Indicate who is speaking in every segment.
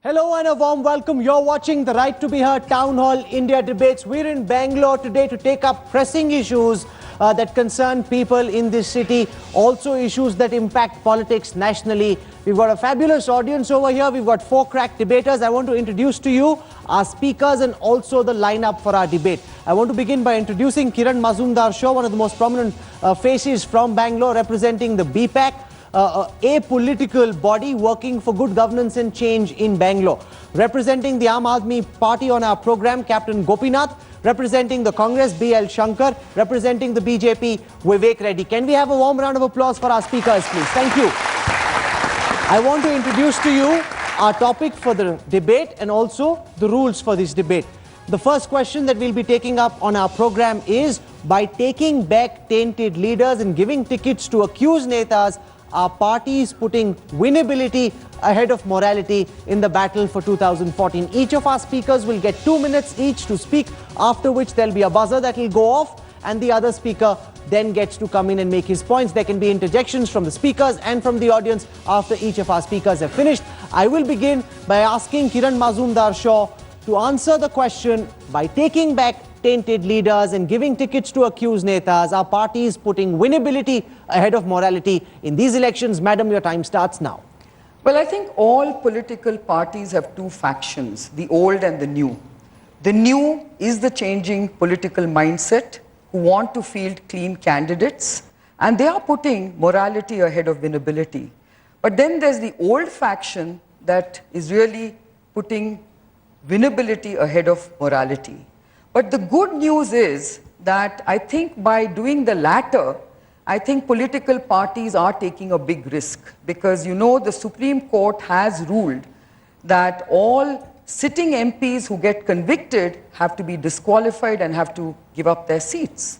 Speaker 1: Hello and a warm welcome. You're watching the Right to be Heard Town Hall India Debates. We're in Bangalore today to take up pressing issues that concern people in this city, also issues that impact politics nationally. We've got a fabulous audience over here. We've got 4 crack debaters. I want to introduce to you our speakers and also the lineup for our debate. I want to begin by introducing Kiran Mazumdar-Shaw, one of the most prominent faces from Bangalore, representing the BPAC. A political body working for good governance and change in Bangalore. Representing the Aam Aadmi Party on our program, Captain Gopinath. Representing the Congress, B.L. Shankar. Representing the BJP, Vivek Reddy. Can we have a warm round of applause for our speakers, please? Thank you. I want to introduce to you our topic for the debate and also the rules for this debate. The first question that we'll be taking up on our program is, by taking back tainted leaders and giving tickets to accused netas, our party is putting winnability ahead of morality in the battle for 2014. Each of our speakers will get 2 minutes each to speak, after which there'll be a buzzer that will go off and the other speaker then gets to come in and make his points. There can be interjections from the speakers and from the audience after each of our speakers have finished. I will begin by asking Kiran Mazumdar-Shaw to answer the question, by taking back tainted leaders and giving tickets to accused netas, our party is putting winnability ahead of morality in these elections. Madam, your time starts now.
Speaker 2: Well, I think all political parties have 2 factions, the old and the new. The new is the changing political mindset who want to field clean candidates, and they are putting morality ahead of winnability. But then there's the old faction that is really putting winnability ahead of morality. But the good news is that I think by doing the latter, I think political parties are taking a big risk, because you know the Supreme Court has ruled that all sitting MPs who get convicted have to be disqualified and have to give up their seats.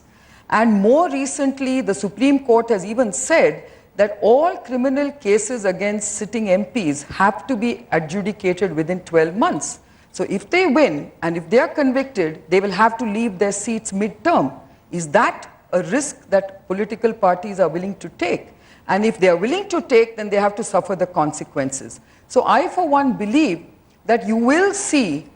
Speaker 2: And more recently, the Supreme Court has even said that all criminal cases against sitting MPs have to be adjudicated within 12 months. So if they win and if they are convicted, they will have to leave their seats mid-term. Is that a risk that political parties are willing to take? And if they are willing to take, then they have to suffer the consequences. So I, for one, believe that you will see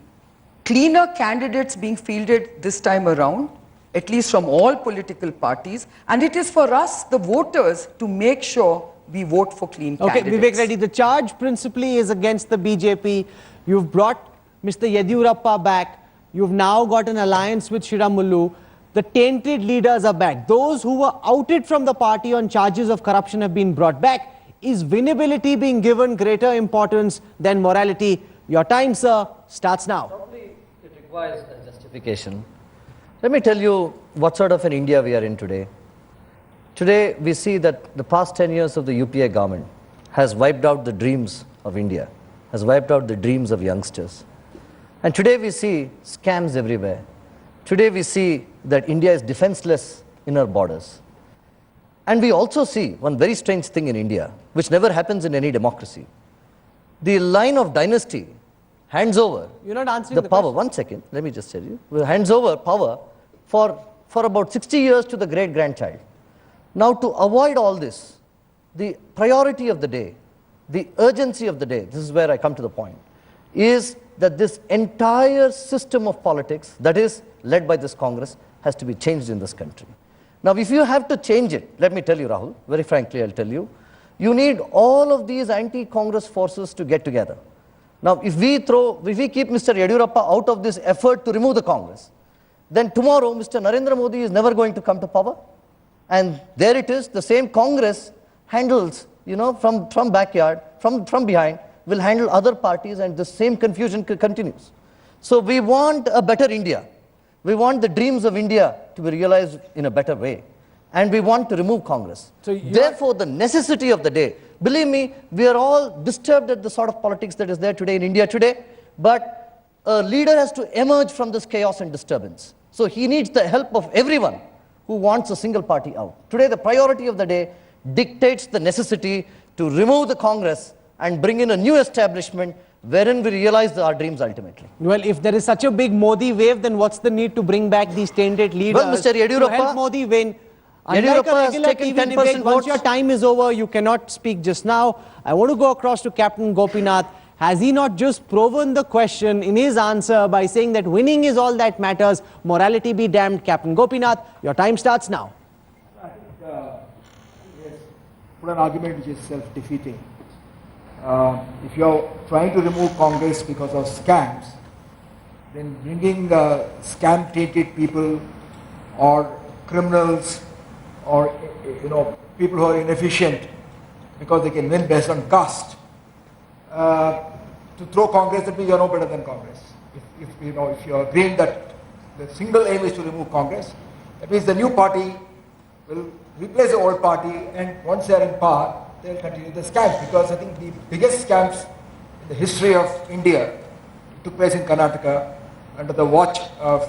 Speaker 2: cleaner candidates being fielded this time around, at least from all political parties. And it is for us, the voters, to make sure we vote for clean candidates.
Speaker 1: Okay, Vivek Reddy, the charge principally is against the BJP. You've brought Mr. Yediyurappa back. You've now got an alliance with Shiramullu. The tainted leaders are back. Those who were outed from the party on charges of corruption have been brought back. Is winnability being given greater importance than morality? Your time, sir, starts now.
Speaker 3: Probably it requires a justification. Let me tell you what sort of an India we are in today. Today, we see that the past 10 years of the UPA government has wiped out the dreams of India, has wiped out the dreams of youngsters. And today we see scams everywhere. Today we see that India is defenseless in our borders. And we also see one very strange thing in India, which never happens in any democracy. The line of dynasty hands over
Speaker 1: You're not answering
Speaker 3: the power.
Speaker 1: question.
Speaker 3: 1 second, let me just tell you. Hands over power for about 60 years to the great-grandchild. Now, to avoid all this, the priority of the day, the urgency of the day, this is where I come to the point, is that this entire system of politics that is led by this Congress has to be changed in this country. Now, if you have to change it, let me tell you, Rahul, very frankly, I'll tell you, you need all of these anti-Congress forces to get together. Now, if we keep Mr. Yediyurappa out of this effort to remove the Congress, then tomorrow Mr. Narendra Modi is never going to come to power. And there it is, the same Congress handles, you know, from backyard, from behind, will handle other parties, and the same confusion continues. So we want a better India. We want the dreams of India to be realized in a better way. And we want to remove Congress. So therefore, the necessity of the day, believe me, we are all disturbed at the sort of politics that is there today in India today, but a leader has to emerge from this chaos and disturbance. So he needs the help of everyone who wants a single party out. Today, the priority of the day dictates the necessity to remove the Congress and bring in a new establishment wherein we realize our dreams ultimately.
Speaker 1: Well, if there is such a big Modi wave, then what's the need to bring back these tainted leaders?
Speaker 3: Well, Mr. Yediyurappa,
Speaker 1: to help Modi win? Unlike
Speaker 3: Yediyurappa
Speaker 1: a
Speaker 3: has
Speaker 1: regular
Speaker 3: taken
Speaker 1: TV
Speaker 3: 10%
Speaker 1: debate, once
Speaker 3: votes.
Speaker 1: your time is over, you cannot speak just now. I want to go across to Captain Gopinath. Has he not just proven the question in his answer by saying that winning is all that matters? Morality be damned. Captain Gopinath, your time starts now.
Speaker 4: I think yes, put an argument which is self-defeating. If you're trying to remove Congress because of scams, then bringing scam-tainted people or criminals or people who are inefficient because they can win based on caste to throw Congress, that means you're no better than Congress. If you're agreeing that the single aim is to remove Congress, that means the new party will replace the old party, and once they are in power, they'll continue the scams, because I think the biggest scams in the history of India took place in Karnataka under the watch of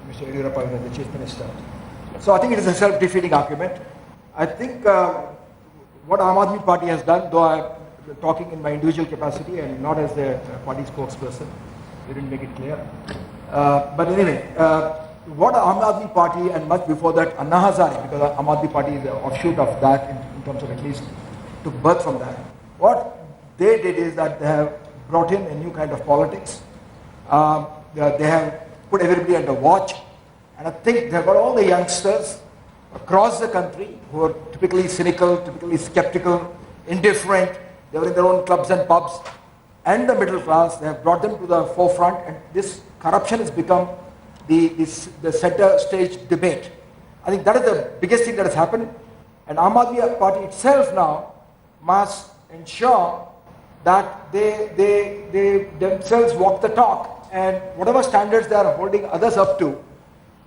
Speaker 4: Mr. Yediyurappa, the Chief Minister. So I think it is a self-defeating argument. I think what Aam Aadmi Party has done, though I'm talking in my individual capacity and not as the party spokesperson, they didn't make it clear. But anyway, what Aam Aadmi Party, and much before that Anna Hazare, because Aam Aadmi Party is an offshoot of that in terms of at least took birth from that. What they did is that they have brought in a new kind of politics. They have put everybody under watch, and I think they've got all the youngsters across the country who are typically cynical, typically skeptical, indifferent. They were in their own clubs and pubs, and the middle class. They have brought them to the forefront, and this corruption has become the center stage debate. I think that is the biggest thing that has happened, and Aam Aadmi Party itself now must ensure that they themselves walk the talk, and whatever standards they are holding others up to,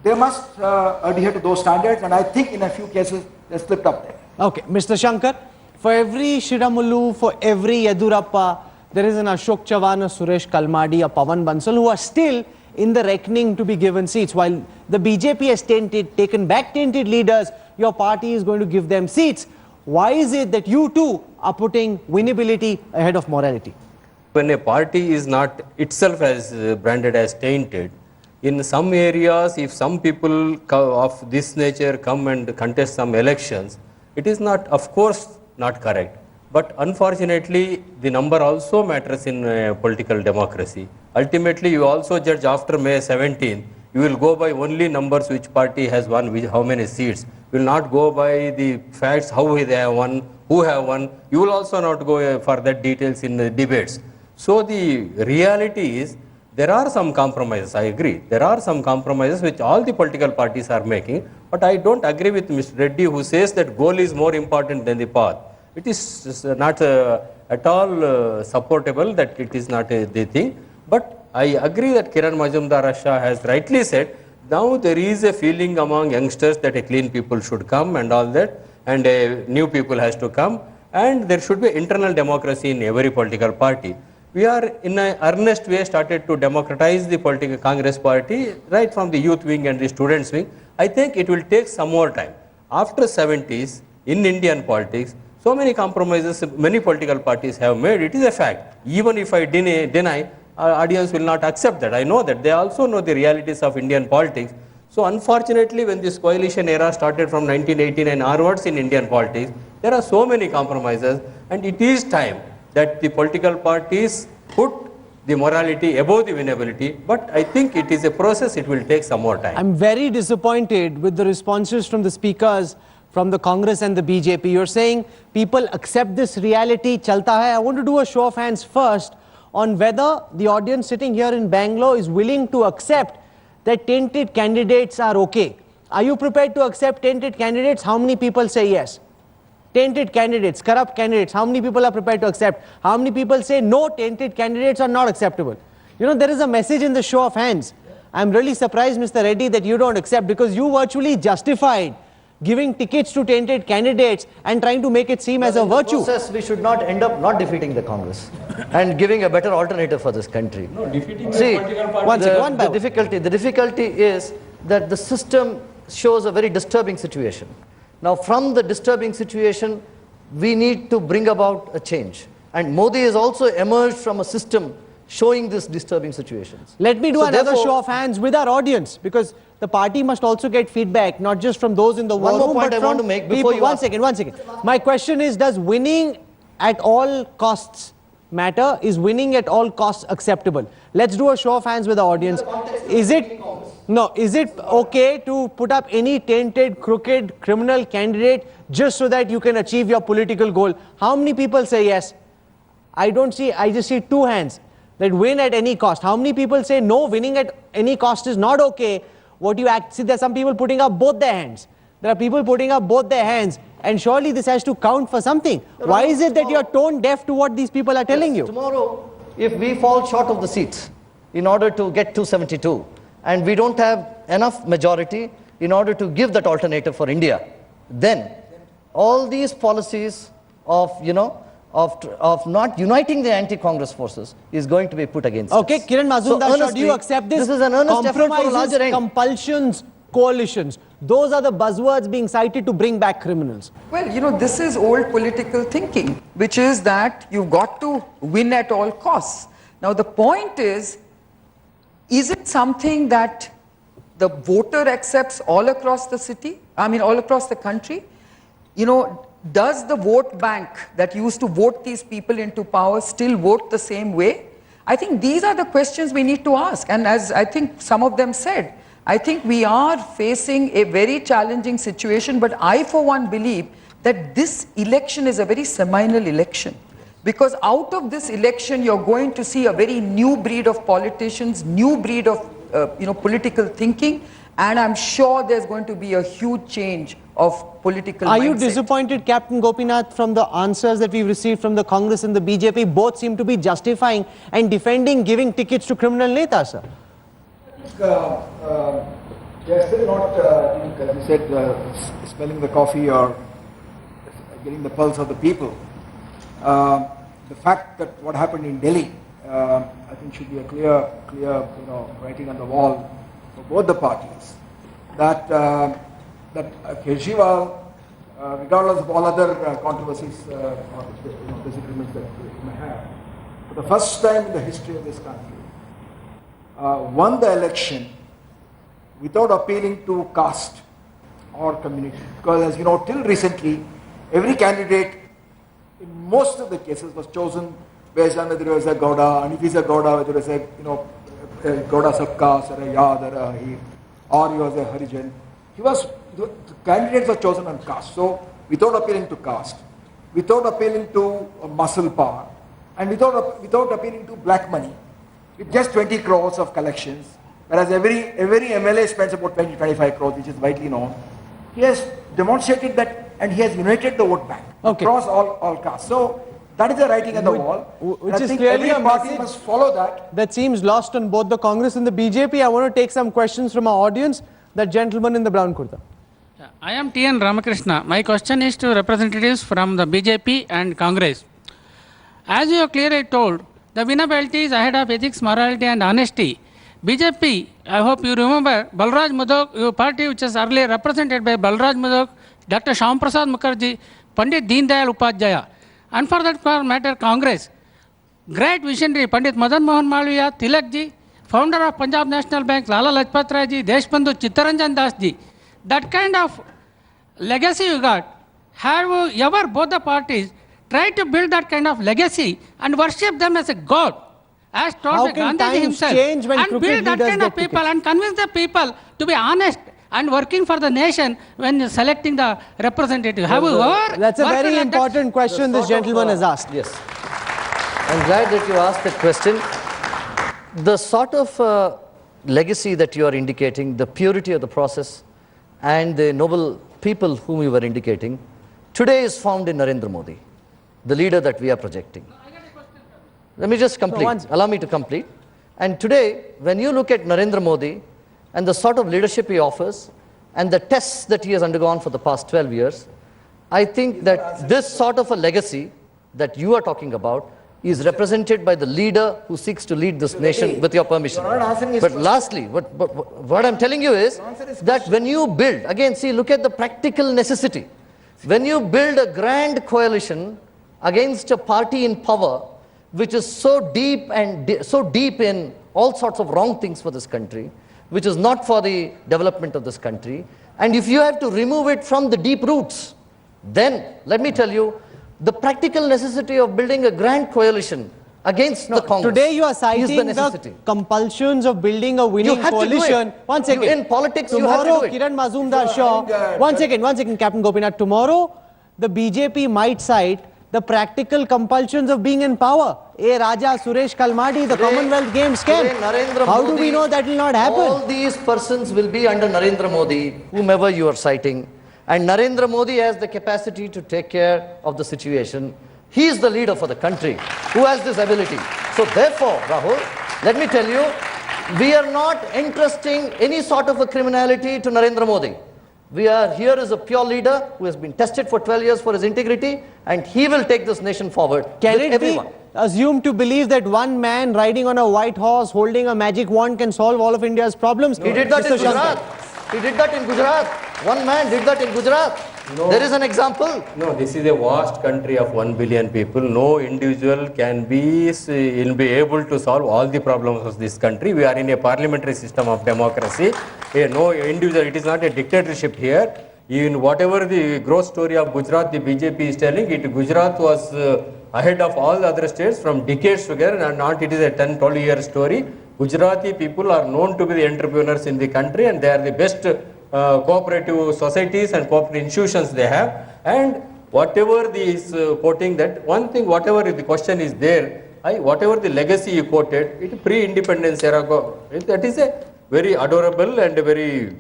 Speaker 4: they must adhere to those standards, and I think in a few cases they slipped up there.
Speaker 1: Okay, Mr. Shankar, for every Shiramulu, for every Yediyurappa, there is an Ashok Chavan, a Suresh Kalmadi, a Pawan Bansal, who are still in the reckoning to be given seats. While the BJP has taken back tainted leaders, your party is going to give them seats. Why is it that you too are putting winnability ahead of morality?
Speaker 5: When a party is not itself as branded as tainted, in some areas, if some people of this nature come and contest some elections, it is not, of course, not correct. But unfortunately, the number also matters in political democracy. Ultimately, you also judge after May 17. You will go by only numbers which party has won, how many seats. You will not go by the facts, how they have won, who have won. You will also not go for that details in the debates. So the reality is, there are some compromises, I agree. There are some compromises which all the political parties are making, but I don't agree with Mr. Reddy, who says that goal is more important than the path. It is not at all supportable that it is not the thing. But I agree that Kiran Majumdar-Shah has rightly said, now there is a feeling among youngsters that a clean people should come and all that, and a new people has to come, and there should be internal democracy in every political party. We are in an earnest way started to democratize the political Congress party right from the youth wing and the students wing. I think it will take some more time. After 70s in Indian politics, so many compromises many political parties have made. It is a fact. Even if I deny, our audience will not accept that. I know that. They also know the realities of Indian politics. So unfortunately, when this coalition era started from 1989 onwards in Indian politics, there are so many compromises, and it is time that the political parties put the morality above the winnability, but I think it is a process, it will take some more time.
Speaker 1: I'm very disappointed with the responses from the speakers from the Congress and the BJP. You're saying people accept this reality, chalta hai. I want to do a show of hands first on whether the audience sitting here in Bangalore is willing to accept that tainted candidates are okay. Are you prepared to accept tainted candidates? How many people say yes? Tainted candidates, corrupt candidates, how many people are prepared to accept? How many people say no, tainted candidates are not acceptable? You know, there is a message in the show of hands. I'm really surprised, Mr. Reddy, that you don't accept, because you virtually justified giving tickets to tainted candidates and trying to make it seem as a virtue.
Speaker 3: In the process, we should not end up not defeating the Congress and giving a better alternative for this country.
Speaker 5: No, defeating
Speaker 3: See,
Speaker 5: the political party.
Speaker 3: the difficulty is that the system shows a very disturbing situation. Now, from the disturbing situation, we need to bring about a change. And Modi has also emerged from a system showing these disturbing situations.
Speaker 1: Let me do
Speaker 3: So
Speaker 1: another
Speaker 3: therefore-
Speaker 1: show of hands with our audience, because the party must also get feedback, not just from those in the war
Speaker 3: One more
Speaker 1: room,
Speaker 3: point
Speaker 1: but
Speaker 3: I
Speaker 1: from
Speaker 3: want to make before
Speaker 1: people.
Speaker 3: you
Speaker 1: One
Speaker 3: ask.
Speaker 1: second. My question is, does winning at all costs matter? Is winning at all costs acceptable? Let's do a show of hands with the audience. Is it okay to put up any tainted, crooked, criminal candidate just so that you can achieve your political goal? How many people say yes? I just see two hands. That win at any cost. How many people say no, winning at any cost is not okay? See, there are some people putting up both their hands. There are people putting up both their hands, and surely this has to count for something. Why is it that you're tone deaf to what these people are telling you?
Speaker 3: Tomorrow, if we fall short of the seats in order to get 272, and we don't have enough majority in order to give that alternative for India, then all these policies of, of not uniting the anti-Congress forces is going to be put against
Speaker 1: Okay,
Speaker 3: us.
Speaker 1: Kiran Mazumdar, so do you accept this?
Speaker 3: This is an earnest effort for a
Speaker 1: Compromises,
Speaker 3: larger end.
Speaker 1: compulsions, coalitions. Those are the buzzwords being cited to bring back criminals.
Speaker 2: Well, this is old political thinking, which is that you've got to win at all costs. Now, the point is it something that the voter accepts all across the city? All across the country? Does the vote bank that used to vote these people into power still vote the same way? I think these are the questions we need to ask. And as I think some of them said, I think we are facing a very challenging situation, but I for one believe that this election is a very seminal election. Because out of this election, you're going to see a very new breed of politicians, new breed of political thinking, and I'm sure there's going to be a huge change of political mindset.
Speaker 1: Are you disappointed, Captain Gopinath, from the answers that we've received from the Congress and the BJP? Both seem to be justifying and defending giving tickets to criminal netas, sir.
Speaker 4: They're still not, as you said, smelling the coffee or getting the pulse of the people. The fact that what happened in Delhi, I think should be a clear, writing on the wall for both the parties. That Kejriwal, regardless of all other controversies or disagreements that we may have, for the first time in the history of this country, won the election without appealing to caste or community. Because as you know, till recently, every candidate in most of the cases was chosen based on whether he was a Gauda, and if he's a Gauda, whether he was a Gauda Sabkas or a Yad or a Ahir, or he was a Harijan. The candidates were chosen on caste. So without appealing to caste, without appealing to muscle power, and without appealing to black money, with just 20 crores of collections, whereas every MLA spends about 20-25 crores, which is widely known. He has demonstrated that, and he has united the vote bank across all castes. So that is the writing on the wall.
Speaker 1: Which
Speaker 4: I
Speaker 1: is
Speaker 4: think
Speaker 1: clearly
Speaker 4: every
Speaker 1: a
Speaker 4: party
Speaker 1: message
Speaker 4: must follow that.
Speaker 1: That seems lost on both the Congress and the BJP. I want to take some questions from our audience. That gentleman in the brown kurta.
Speaker 6: I am T.N. Ramakrishna. My question is to representatives from the BJP and Congress. As you have clearly told, the winnability is ahead of ethics, morality and honesty. BJP, I hope you remember, Balraj Mudok, your party which is earlier represented by Balraj Mudok, Dr. Shyam Prasad Mukherjee, Pandit Deen Dayal Upadhyaya. And for that matter, Congress, great visionary, Pandit Madan Mohan Malviya, Tilak ji, founder of Punjab National Bank, Lala Lajpat Rai ji, Deshbandhu Chittaranjan Das ji. That kind of legacy you got, have ever both the parties tried to build that kind of legacy and worship them as a god, as
Speaker 1: How
Speaker 6: told by
Speaker 1: can
Speaker 6: Gandhiji
Speaker 1: times
Speaker 6: himself,
Speaker 1: change when
Speaker 6: and
Speaker 1: crooked
Speaker 6: build that
Speaker 1: leaders
Speaker 6: kind of
Speaker 1: get
Speaker 6: people
Speaker 1: tickets?
Speaker 6: and convince the people to be honest and working for the nation when selecting the representative? Have you ever
Speaker 1: That's a
Speaker 6: worked
Speaker 1: very
Speaker 6: like that?
Speaker 1: important question this gentleman has asked.
Speaker 3: Yes. I'm glad that you asked that question. The sort of legacy that you are indicating, the purity of the process, and the noble people whom you were indicating, today is found in Narendra Modi, the leader that we are projecting. Let me just complete. Allow me to complete. And today, when you look at Narendra Modi and the sort of leadership he offers and the tests that he has undergone for the past 12 years, I think that this sort of a legacy that you are talking about is represented by the leader who seeks to lead this nation, with your permission. But lastly, what I'm telling you is that when you build, again, see, look at the practical necessity. When you build a grand coalition against a party in power, which is so deep and so deep in all sorts of wrong things for this country, which is not for the development of this country, and if you have to remove it from the deep roots, then let me tell you, the practical necessity of building a grand coalition against the Congress.
Speaker 1: Today you are
Speaker 3: is
Speaker 1: citing
Speaker 3: the
Speaker 1: the
Speaker 3: necessity.
Speaker 1: compulsions of building a winning
Speaker 3: have to do it.
Speaker 1: coalition. One second.
Speaker 3: In politics, you have to
Speaker 1: Tomorrow,
Speaker 3: do it.
Speaker 1: Kiran Mazumdar-Shaw. One second, Captain Gopinath. Tomorrow, the BJP might cite the practical compulsions of being in power. A. Raja, Suresh Kalmadi, the Commonwealth Games scam.
Speaker 3: Today, Narendra
Speaker 1: How do
Speaker 3: Modi,
Speaker 1: we know that will not happen?
Speaker 3: All these persons will be under Narendra Modi, whomever you are citing. And Narendra Modi has the capacity to take care of the situation. He is the leader for the country who has this ability. So therefore, Rahul, let me tell you, we are not entrusting any sort of a criminality to Narendra Modi. We are here as a pure leader who has been tested for 12 years for his integrity, and he will take this nation forward
Speaker 1: Can
Speaker 3: with
Speaker 1: it
Speaker 3: everyone.
Speaker 1: be assumed to believe that one man riding on a white horse holding a magic wand can solve all of India's problems?
Speaker 3: He did that in
Speaker 1: Mr. Shankar.
Speaker 3: Gujarat. He did that in Gujarat. One man did that in Gujarat. There is an example.
Speaker 5: No, this is a vast country of 1 billion people. No individual can be able to solve all the problems of this country. We are in a parliamentary system of democracy. No individual, it is not a dictatorship here. In whatever the growth story of Gujarat, the BJP is telling, Gujarat was ahead of all the other states from decades together, and not it is a 10-12 year story. Gujarati people are known to be the entrepreneurs in the country, and they are the best cooperative societies and cooperative institutions they have. And whatever is quoting that, one thing, whatever the question is there, whatever the legacy you quoted, it pre-independence era, that is a very adorable and a very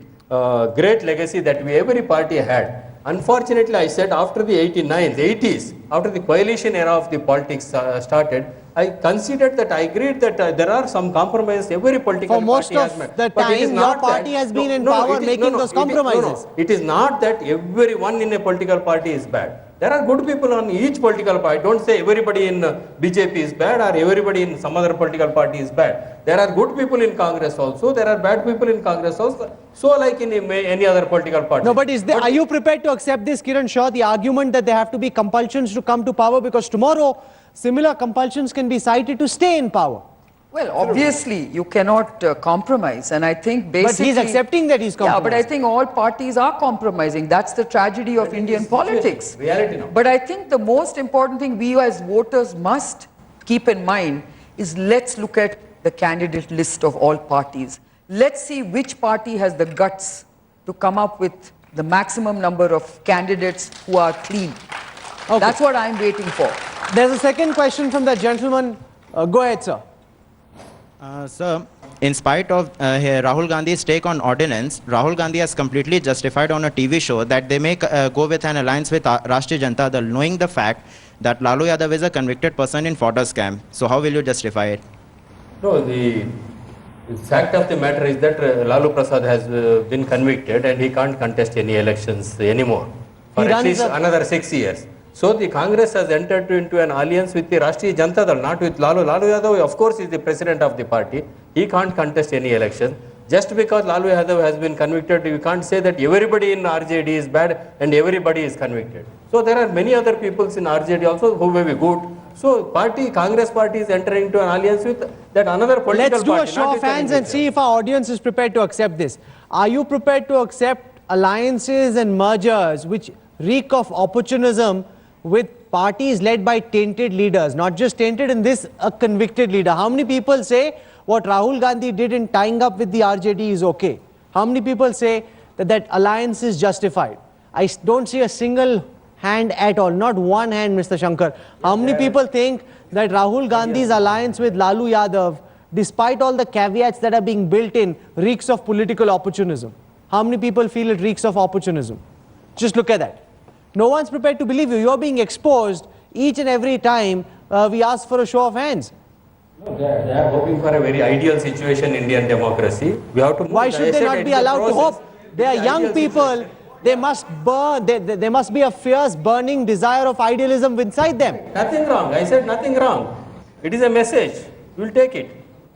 Speaker 5: great legacy that every party had. Unfortunately, I said after the 80s, after the coalition era of the politics started, I considered that, I agreed that there are some compromises every political
Speaker 1: For most
Speaker 5: party has
Speaker 1: of
Speaker 5: made.
Speaker 1: the
Speaker 5: But it is
Speaker 1: time,
Speaker 5: not
Speaker 1: your party
Speaker 5: that-
Speaker 1: has been in power
Speaker 5: it is-
Speaker 1: making those compromises.
Speaker 5: It is not that everyone in a political party is bad. There are good people on each political party. Don't say everybody in BJP is bad or everybody in some other political party is bad. There are good people in Congress also. There are bad people in Congress also. So like in any other political party.
Speaker 1: No, but are you prepared to accept this, Kiran Shaw, the argument that there have to be compulsions to come to power, because tomorrow similar compulsions can be cited to stay in power?
Speaker 2: Well, obviously, you cannot compromise, and I think basically...
Speaker 1: But he's accepting that he's
Speaker 2: Yeah, but I
Speaker 1: compromising.
Speaker 2: think all parties are compromising. That's the tragedy of Indian politics.
Speaker 5: Reality now.
Speaker 2: But I think the most important thing we as voters must keep in mind is, let's look at the candidate list of all parties. Let's see which party has the guts to come up with the maximum number of candidates who are clean.
Speaker 1: Okay.
Speaker 2: That's what I'm waiting for.
Speaker 1: There's a second question from the gentleman. Go ahead, sir.
Speaker 7: Sir, in spite of Rahul Gandhi's take on ordinance, Rahul Gandhi has completely justified on a TV show that they may go with an alliance with Rashtriya Janata Dal, knowing the fact that Lalu Yadav is a convicted person in fodder scam. So how will you justify it?
Speaker 5: No, the fact of the matter is that Lalu Prasad has been convicted and he can't contest any elections anymore for
Speaker 1: He
Speaker 5: at
Speaker 1: runs
Speaker 5: least
Speaker 1: a-
Speaker 5: another 6 years. So the Congress has entered into an alliance with the Rashtriya Janata Dal, not with Lalu. Lalu Yadav, of course, is the president of the party. He can't contest any election. Just because Lalu Yadav has been convicted, you can't say that everybody in RJD is bad and everybody is convicted. So there are many other peoples in RJD also who may be good. So Congress party is entering into an alliance with that another political
Speaker 1: Let's do
Speaker 5: party.
Speaker 1: a show
Speaker 5: not
Speaker 1: of
Speaker 5: with an
Speaker 1: hands and
Speaker 5: individual.
Speaker 1: see if our audience is prepared to accept this. Are you prepared to accept alliances and mergers which reek of opportunism with parties led by tainted leaders? Not just tainted, in this, a convicted leader. How many people say what Rahul Gandhi did in tying up with the RJD is okay? How many people say that that alliance is justified? I don't see a single hand at all, not one hand, Mr. Shankar. How many people think that Rahul Gandhi's alliance with Lalu Yadav, despite all the caveats that are being built in, reeks of political opportunism? How many people feel it reeks of opportunism? Just look at that. No one's prepared to believe you. You're being exposed each and every time we ask for a show of hands.
Speaker 5: No, they are hoping for a very ideal situation in Indian democracy. We have to move.
Speaker 1: Why
Speaker 5: I
Speaker 1: should they
Speaker 5: said
Speaker 1: not
Speaker 5: it
Speaker 1: be
Speaker 5: is a
Speaker 1: allowed to
Speaker 5: process.
Speaker 1: hope? They are
Speaker 5: It's
Speaker 1: young
Speaker 5: ideal
Speaker 1: people.
Speaker 5: situation.
Speaker 1: They must burn. There must be a fierce, burning desire of idealism inside them.
Speaker 5: Nothing wrong. I said nothing wrong. It is a message. We will take it.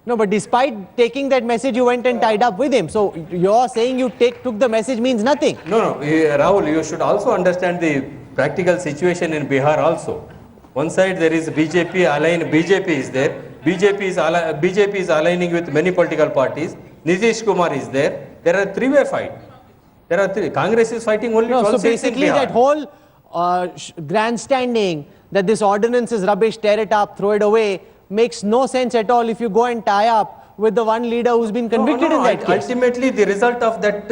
Speaker 1: No, but despite taking that message, you went and tied up with him. So you're saying you took the message means nothing.
Speaker 5: No, Rahul, you should also understand the practical situation in Bihar also. One side there is BJP is there. BJP is aligning with many political parties. Nitish Kumar is there. There are three-way fight. Congress is fighting only
Speaker 1: No,
Speaker 5: 12
Speaker 1: so
Speaker 5: seats in
Speaker 1: basically
Speaker 5: Bihar.
Speaker 1: that whole grandstanding, that this ordinance is rubbish, tear it up, throw it away, makes no sense at all if you go and tie up with the one leader who's been convicted in that case.
Speaker 5: Ultimately, the result of that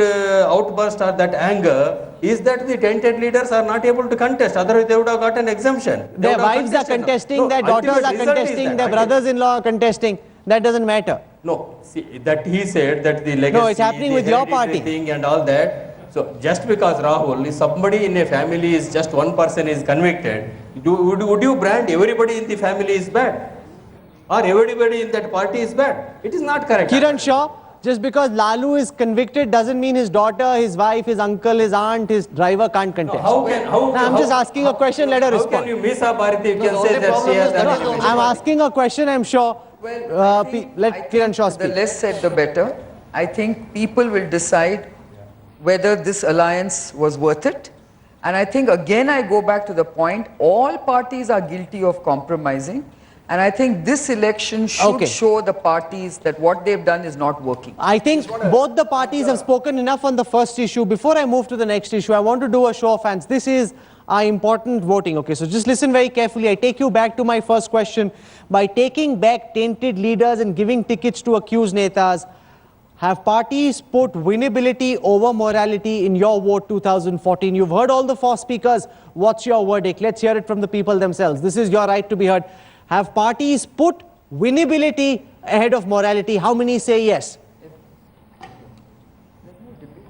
Speaker 5: outburst or that anger is that the tainted leaders are not able to contest. Otherwise, they would have got an exemption.
Speaker 1: Their wives are contesting, their daughters are contesting, their brothers-in-law are contesting. That doesn't matter.
Speaker 5: No, see, that he said that the legacy,
Speaker 1: No, it's happening
Speaker 5: the
Speaker 1: with your
Speaker 5: heritage
Speaker 1: party.
Speaker 5: thing and all that. So just because Rahul, if somebody in a family is just one person is convicted, would you brand everybody in the family is bad? Or everybody in that party is bad? It is not correct.
Speaker 1: Kiran Shaw, just because Lalu is convicted doesn't mean his daughter, his wife, his uncle, his aunt, his driver can't contest. I'm just asking a question, let her
Speaker 5: How
Speaker 1: respond.
Speaker 5: can you miss a Bharati? You can
Speaker 3: the
Speaker 5: say
Speaker 3: only
Speaker 5: that she
Speaker 3: problem
Speaker 5: has
Speaker 3: is that
Speaker 5: done
Speaker 3: is
Speaker 5: it.
Speaker 1: I'm asking a question, I'm sure.
Speaker 2: Well, I think
Speaker 1: Let Kiran Shaw
Speaker 2: the
Speaker 1: speak.
Speaker 2: less said, the better. I think people will decide whether this alliance was worth it. And I think, again, I go back to the point, all parties are guilty of compromising. And I think this election should
Speaker 1: Okay.
Speaker 2: show the parties that what they've done is not working.
Speaker 1: I think both the parties have spoken enough on the first issue. Before I move to the next issue, I want to do a show of hands. This is important voting. Okay, so just listen very carefully. I take you back to my first question. By taking back tainted leaders and giving tickets to accused netas, have parties put winnability over morality in your vote 2014? You've heard all the four speakers. What's your verdict? Let's hear it from the people themselves. This is your right to be heard. Have parties put winnability ahead of morality? How many say yes?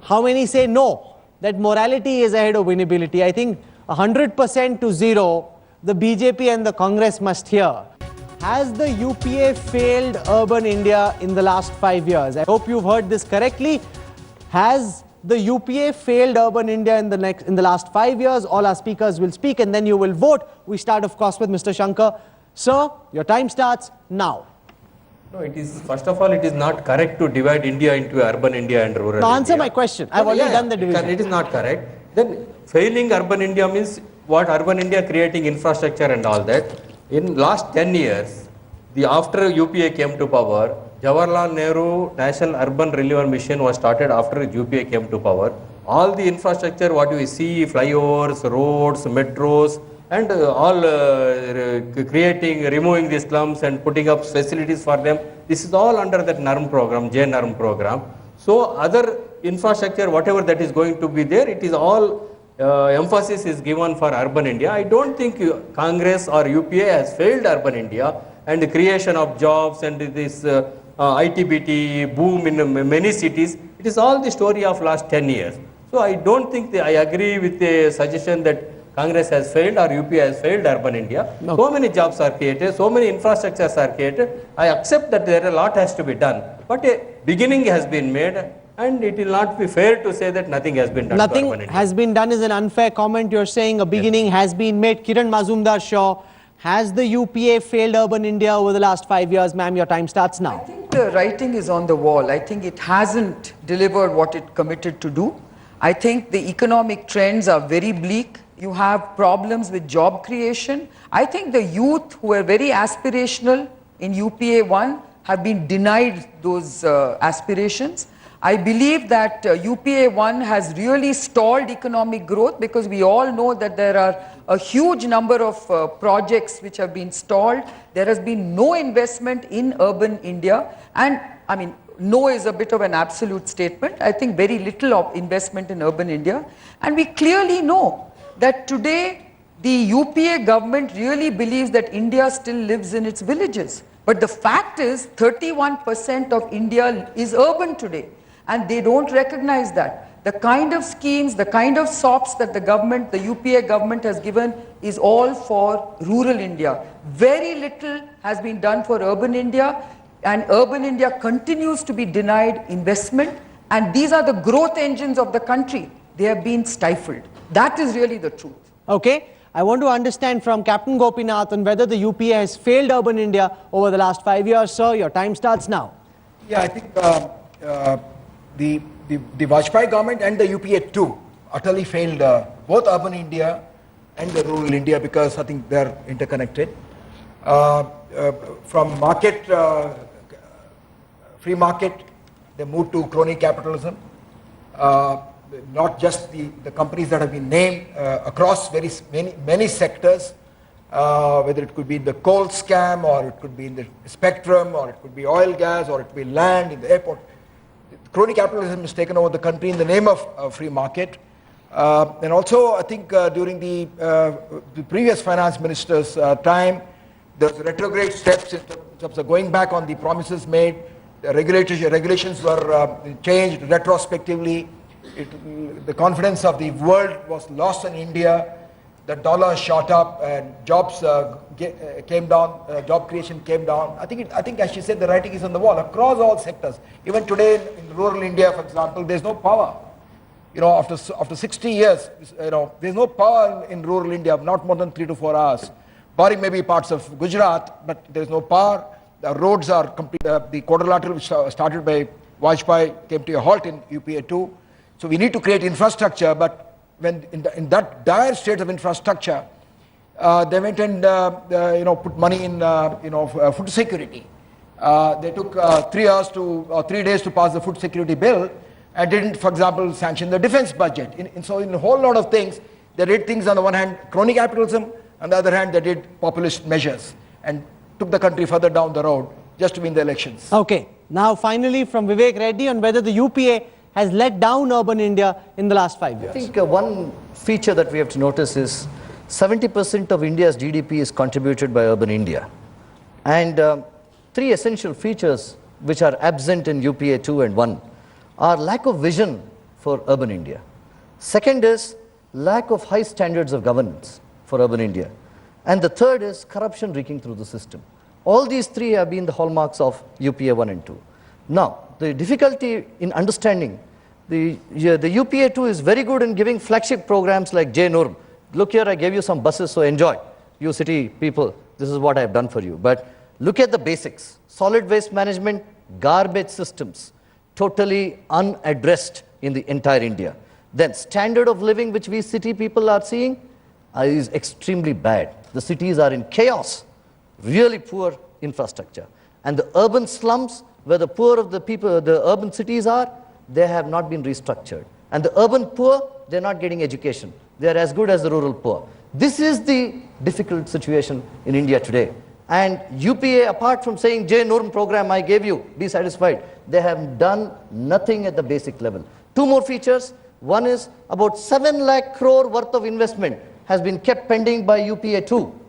Speaker 1: How many say no? That morality is ahead of winnability. I think 100% to 0, the BJP and the Congress must hear. Has the UPA failed urban India in the last 5 years? I hope you've heard this correctly. Has the UPA failed urban India in the last 5 years? All our speakers will speak and then you will vote. We start, of course, with Mr. Shankar. Sir, your time starts now.
Speaker 5: No, it is, first of all, it is not correct to divide India into urban India and rural
Speaker 1: Now answer
Speaker 5: India.
Speaker 1: my question. I've already done the division.
Speaker 5: It is not correct. Then failing urban India means what? Urban India creating infrastructure and all that. In last 10 years, after UPA came to power, Jawaharlal Nehru National Urban Renewal Mission was started after UPA came to power. All the infrastructure, what we see, flyovers, roads, metros, and removing the slums and putting up facilities for them. This is all under that NARM program, J-NARM program. So other infrastructure, whatever that is going to be there, it is all emphasis is given for urban India. I don't think Congress or UPA has failed urban India, and the creation of jobs and this ITBT boom in many cities. It is all the story of last 10 years. So I don't think I agree with the suggestion that Congress has failed or UPA has failed urban India.
Speaker 1: No.
Speaker 5: So many jobs are created, so many infrastructures are created. I accept that there a lot has to be done, but a beginning has been made, and it will not be fair to say that nothing has been done. to
Speaker 1: Nothing
Speaker 5: urban India.
Speaker 1: has been done is an unfair comment. You're saying a beginning has been made. Kiran Mazumdar Shaw, has the UPA failed urban India over the last 5 years? Ma'am, your time starts
Speaker 2: I
Speaker 1: now.
Speaker 2: think the writing is on the wall. I think it hasn't delivered what it committed to do. I think the economic trends are very bleak. You have problems with job creation. I think the youth who were very aspirational in UPA 1 have been denied those aspirations. I believe that UPA 1 has really stalled economic growth because we all know that there are a huge number of projects which have been stalled. There has been no investment in urban India, and I mean, no is a bit of an absolute statement. I think very little of investment in urban India, and we clearly know that today the UPA government really believes that India still lives in its villages. But the fact is 31% of India is urban today, and they don't recognize that. The kind of schemes, the kind of SOPs that the government, the UPA government has given is all for rural India. Very little has been done for urban India, and urban India continues to be denied investment, and these are the growth engines of the country. They have been stifled. That is really the truth.
Speaker 1: Okay, I want to understand from Captain Gopinath on whether the UPA has failed urban India over the last 5 years. Sir, your time starts now.
Speaker 4: Yeah, I think the Vajpayee government and the UPA too utterly failed both urban India and the rural India, because I think they're interconnected. From market, free market, they moved to crony capitalism. Not just the companies that have been named across many sectors whether it could be in the coal scam, or it could be in the spectrum, or it could be oil, gas, or it could be land in the airport. Crony capitalism has taken over the country in the name of free market. And also, I think during the previous finance minister's time, there was retrograde steps in terms of going back on the promises made. The regulations were changed retrospectively. The confidence of the world was lost in India. The dollar shot up and jobs came down, job creation came down. I think as she said, the writing is on the wall across all sectors. Even today in rural India, for example, there's no power. You know, after 60 years, you know, there's no power in rural India, not more than 3 to 4 hours. Barring maybe parts of Gujarat, but there's no power. The roads are complete. The quadrilateral which started by Vajpayee came to a halt in UPA 2. So we need to create infrastructure, but when in that dire state of infrastructure, they went and put money in food security. They took 3 days to pass the food security bill, and didn't, for example, sanction the defense budget. So in a whole lot of things, they did things on the one hand, crony capitalism, on the other hand, they did populist measures and took the country further down the road just to win the elections.
Speaker 1: Okay, now finally from Vivek Reddy on whether the UPA has let down urban India in the last 5 years.
Speaker 3: I think one feature that we have to notice is 70% of India's GDP is contributed by urban India. And 3 essential features which are absent in UPA 2 and 1 are lack of vision for urban India. Second is lack of high standards of governance for urban India. And the third is corruption reeking through the system. All these 3 have been the hallmarks of UPA 1 and 2. Now, the difficulty in understanding the UPA 2 is very good in giving flagship programs like J Nurm. Look here, I gave you some buses, so enjoy. You city people, this is what I have done for you. But look at the basics. Solid waste management, garbage systems, totally unaddressed in the entire India. Then standard of living which we city people are seeing is extremely bad. The cities are in chaos, really poor infrastructure. And the urban slums where the poor of the people, the urban cities are, they have not been restructured. And the urban poor, they're not getting education. They're as good as the rural poor. This is the difficult situation in India today. And UPA, apart from saying J Nurm program I gave you, be satisfied, they have done nothing at the basic level. 2 more features. One is about 7 lakh crore worth of investment has been kept pending by UPA 2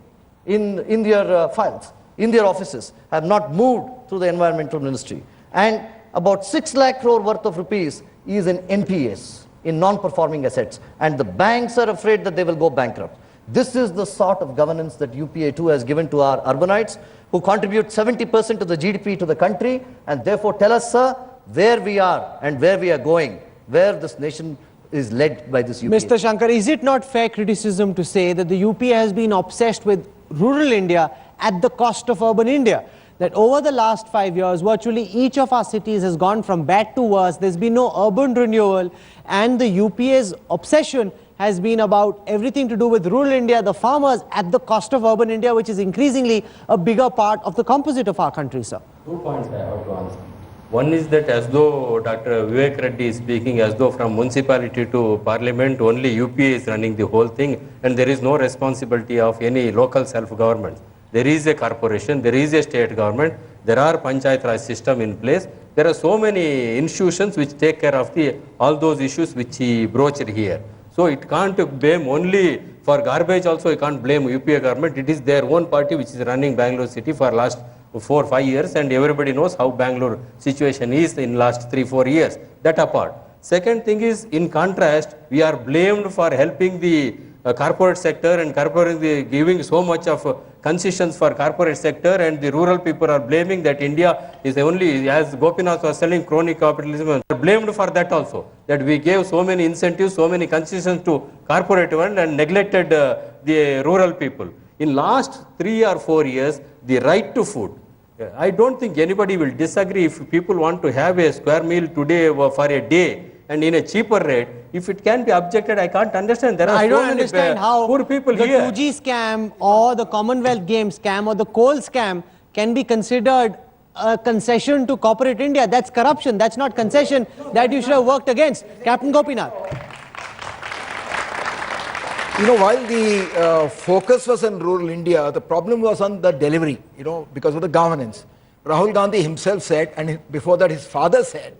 Speaker 3: in their files, in their offices, have not moved through the environmental ministry. And about 6 lakh crore worth of rupees is in NPAs, in non-performing assets. And the banks are afraid that they will go bankrupt. This is the sort of governance that UPA 2 has given to our urbanites, who contribute 70% of the GDP to the country, and therefore tell us, sir, where we are and where we are going, where this nation is led by this UPA.
Speaker 1: Mr. Shankar, is it not fair criticism to say that the UPA has been obsessed with rural India at the cost of urban India? That over the last 5 years, virtually each of our cities has gone from bad to worse. There's been no urban renewal, and the UPA's obsession has been about everything to do with rural India, the farmers, at the cost of urban India, which is increasingly a bigger part of the composite of our country, sir.
Speaker 5: 2 points I have to answer. One is that as though Dr. Vivek Reddy is speaking as though from municipality to parliament, only UPA is running the whole thing, and there is no responsibility of any local self-government. There is a corporation, there is a state government, there are Panchayat Raj system in place. There are so many institutions which take care of all those issues which he broached here. So it can't blame only for garbage also, you can't blame UPA government. It is their own party which is running Bangalore city for last 4 or 5 years, and everybody knows how Bangalore situation is in last 3-4 years. That apart. Second thing is, in contrast, we are blamed for helping the corporate sector and giving so much of concessions for corporate sector, and the rural people are blaming that India is only, as Gopinath was telling, crony capitalism. They are blamed for that also, that we gave so many incentives, so many concessions to corporate one and neglected the rural people. In last 3 or 4 years, the right to food, I don't think anybody will disagree if people want to have a square meal today for a day and in a cheaper rate. If it can be objected, I can't understand. There are
Speaker 1: I
Speaker 5: so
Speaker 1: don't
Speaker 5: many
Speaker 1: understand how
Speaker 5: poor people
Speaker 1: the
Speaker 5: here.
Speaker 1: 2G scam or the Commonwealth Games scam or the coal scam can be considered a concession to corporate India. That's corruption. That's not concession that you should have worked against. Captain Gopinath.
Speaker 4: You know, while the focus was on rural India, the problem was on the delivery, you know, because of the governance. Rahul Gandhi himself said, and before that his father said,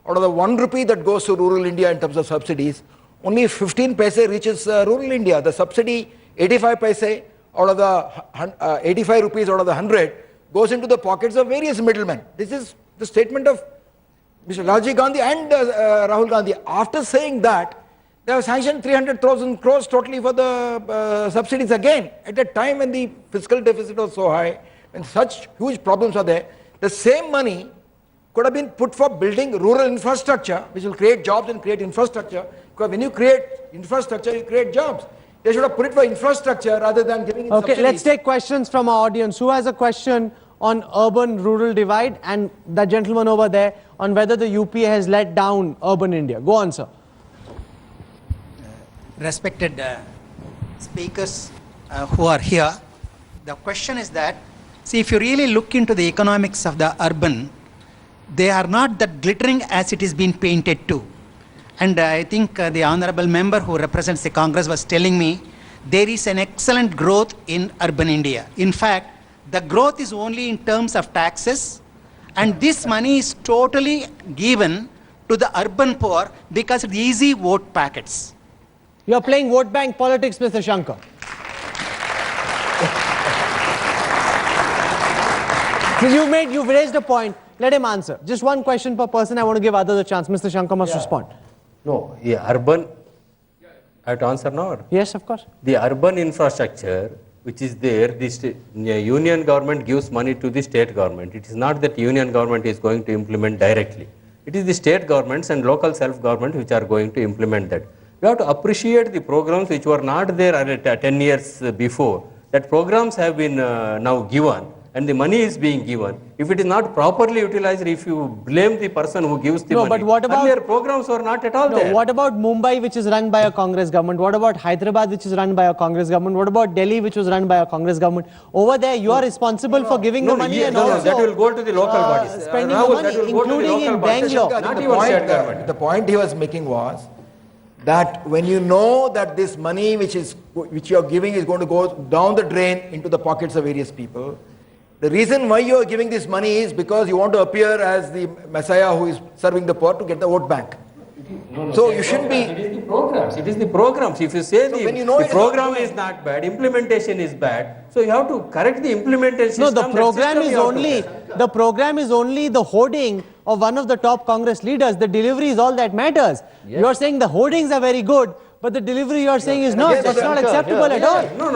Speaker 4: out of the 1 rupee that goes to rural India in terms of subsidies, only 15 paise reaches rural India. The subsidy, 85 paise out of the 85 rupees out of the 100 goes into the pockets of various middlemen. This is the statement of Mr. Rajiv Gandhi and Rahul Gandhi. After saying that, they have sanctioned 300,000 crores totally for the subsidies again. At a time when the fiscal deficit was so high, when such huge problems are there, the same money could have been put for building rural infrastructure, which will create jobs and create infrastructure. Because when you create infrastructure, you create jobs. They should have put it for infrastructure rather than giving it
Speaker 1: Okay,
Speaker 4: subsidies.
Speaker 1: let's take questions from our audience. Who has a question on urban-rural divide? And that gentleman over there on whether the UPA has let down urban India. Go on, sir.
Speaker 8: Respected speakers who are here, the question is that, see, if you really look into the economics of the urban, they are not that glittering as it is being painted to. And I think the honorable member who represents the Congress was telling me there is an excellent growth in urban India. In fact, the growth is only in terms of taxes, and this money is totally given to the urban poor because of the easy vote packets.
Speaker 1: You're playing vote bank politics, Mr. Shankar. Since you've raised a point, let him answer. Just one question per person. I want to give others a chance. Mr. Shankar must respond.
Speaker 5: No, urban, I have to answer now? Or?
Speaker 1: Yes, of course.
Speaker 5: The urban infrastructure which is there, the union government gives money to the state government. It is not that union government is going to implement directly. It is the state governments and local self-government which are going to implement that. We have to appreciate the programs which were not there 10 years before. That programs have been now given and the money is being given. If it is not properly utilized, if you blame the person who gives the money,
Speaker 1: but what about
Speaker 5: earlier programs were not at all there.
Speaker 1: What about Mumbai, which is run by a Congress government? What about Hyderabad, which is run by a Congress government? What about Delhi, which was run by a Congress government? Over there, you are responsible for giving the money and also
Speaker 5: that will go to the local bodies.
Speaker 1: spending
Speaker 5: Rahul,
Speaker 1: the money, including in Bangalore.
Speaker 5: Not even state government.
Speaker 4: The point he was making was that when you know that this money which you are giving is going to go down the drain into the pockets of various people, the reason why you are giving this money is because you want to appear as the messiah who is serving the poor to get the vote bank. So you shouldn't be.
Speaker 5: It is the programs. It is the programs. If you say the program is not bad, implementation is bad, so you have to correct the implementation.
Speaker 1: No, the program is only the hoarding of one of the top Congress leaders. The delivery is all that matters. Yes. You are saying the hoardings are very good, but the delivery you are saying is not. It's not acceptable at all.
Speaker 5: No.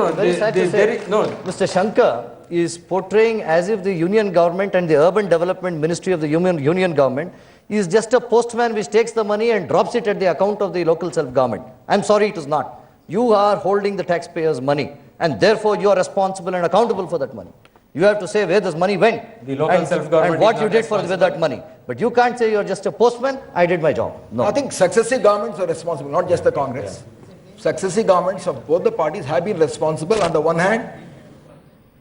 Speaker 3: Mr. Shankar is portraying as if the union government and the urban development ministry of the union government is just a postman which takes the money and drops it at the account of the local self-government. I'm sorry, it is not. You are holding the taxpayers' money and therefore you are responsible and accountable for that money. You have to say where this money went
Speaker 5: the local self-government
Speaker 3: and what you did with that money. But you can't say you're just a postman, I did my job. No.
Speaker 4: I think successive governments are responsible, not just the Congress. Yeah. Successive governments of both the parties have been responsible on the one hand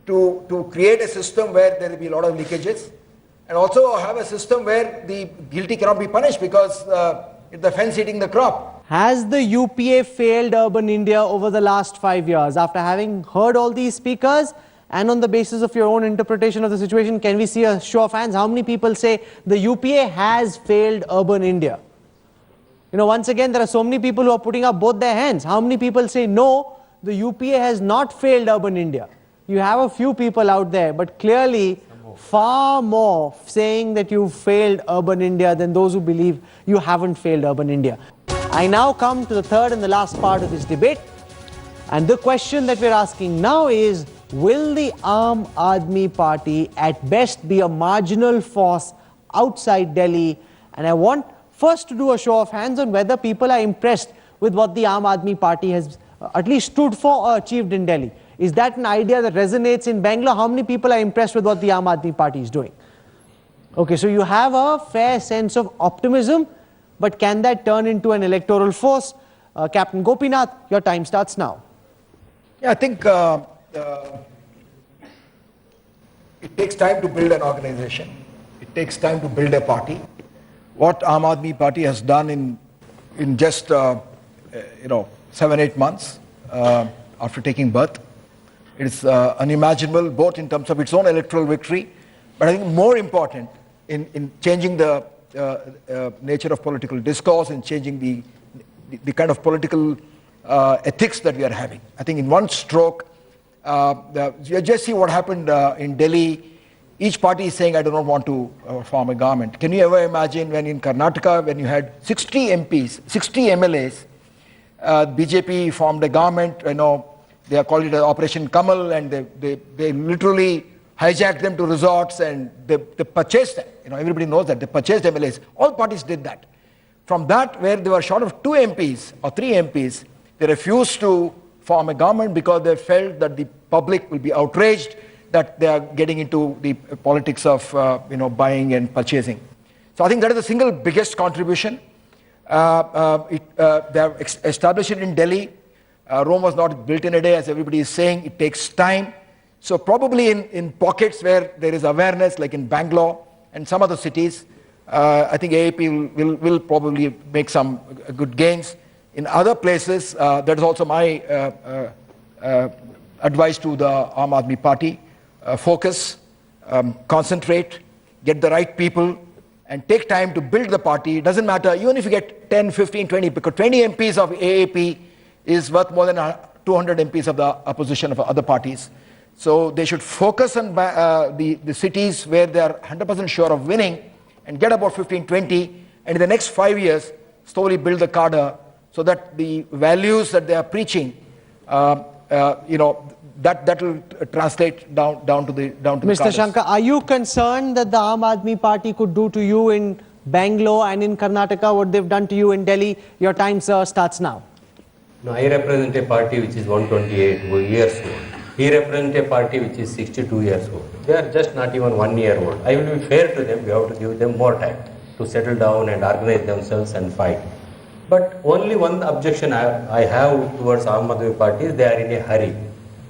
Speaker 4: to create a system where there will be a lot of leakages, and also have a system where the guilty cannot be punished because it's the fence eating the crop.
Speaker 1: Has the UPA failed urban India over the last 5 years? After having heard all these speakers and on the basis of your own interpretation of the situation, can we see a show of hands? How many people say the UPA has failed urban India? You know, once again, there are so many people who are putting up both their hands. How many people say no, the UPA has not failed urban India? You have a few people out there, but clearly far more saying that you failed urban India than those who believe you haven't failed urban India. I now come to the third and the last part of this debate. And the question that we're asking now is, will the Aam Aadmi Party at best be a marginal force outside Delhi? And I want first to do a show of hands on whether people are impressed with what the Aam Aadmi Party has at least stood for or achieved in Delhi. Is that an idea that resonates in Bangalore? How many people are impressed with what the Aam Aadmi Party is doing? Okay, so you have a fair sense of optimism, but can that turn into an electoral force? Captain Gopinath, your time starts now.
Speaker 4: Yeah, I think it takes time to build an organization. It takes time to build a party. What Aam Aadmi Party has done in just 7-8 months after taking birth. It is unimaginable, both in terms of its own electoral victory, but I think more important in changing the nature of political discourse and changing the kind of political ethics that we are having. I think in one stroke, you just see what happened in Delhi. Each party is saying, I do not want to form a government. Can you ever imagine when in Karnataka, when you had 60 MPs, 60 MLAs, BJP formed a government, they are called it Operation Kamal, and they literally hijacked them to resorts and they purchased them. Everybody knows that. They purchased MLAs. All parties did that. From that, where they were short of 2 MPs or 3 MPs, they refused to form a government because they felt that the public will be outraged that they are getting into the politics of buying and purchasing. So I think that is the single biggest contribution. They have established it in Delhi. Rome was not built in a day, as everybody is saying. It takes time. So probably in pockets where there is awareness, like in Bangalore and some other cities, I think AAP will probably make some good gains. In other places, that is also my advice to the Aam Aadmi Party. Focus, concentrate, get the right people, and take time to build the party. It doesn't matter, even if you get 10, 15, 20, because 20 MPs of AAP is worth more than 200 MPs of the opposition of other parties. So they should focus on the cities where they are 100% sure of winning and get about 15, 20, and in the next 5 years, slowly build the cadre so that the values that they are preaching, that will translate down to the
Speaker 1: Mr.
Speaker 4: cadres.
Speaker 1: Shankar, are you concerned that the Aam Aadmi Party could do to you in Bangalore and in Karnataka what they've done to you in Delhi? Your time, sir, starts now.
Speaker 5: No, I represent a party which is 128 years old. He represents a party which is 62 years old. They are just not even 1 year old. I will be fair to them. We have to give them more time to settle down and organize themselves and fight. But only one objection I have towards Aam Aadmi Party is they are in a hurry.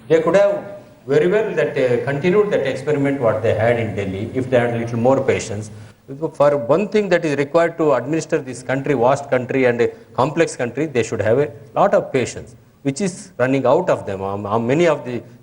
Speaker 5: They could have very well continued that experiment what they had in Delhi if they had a little more patience. For one thing that is required to administer this country, vast country and a complex country, they should have a lot of patience, which is running out of them.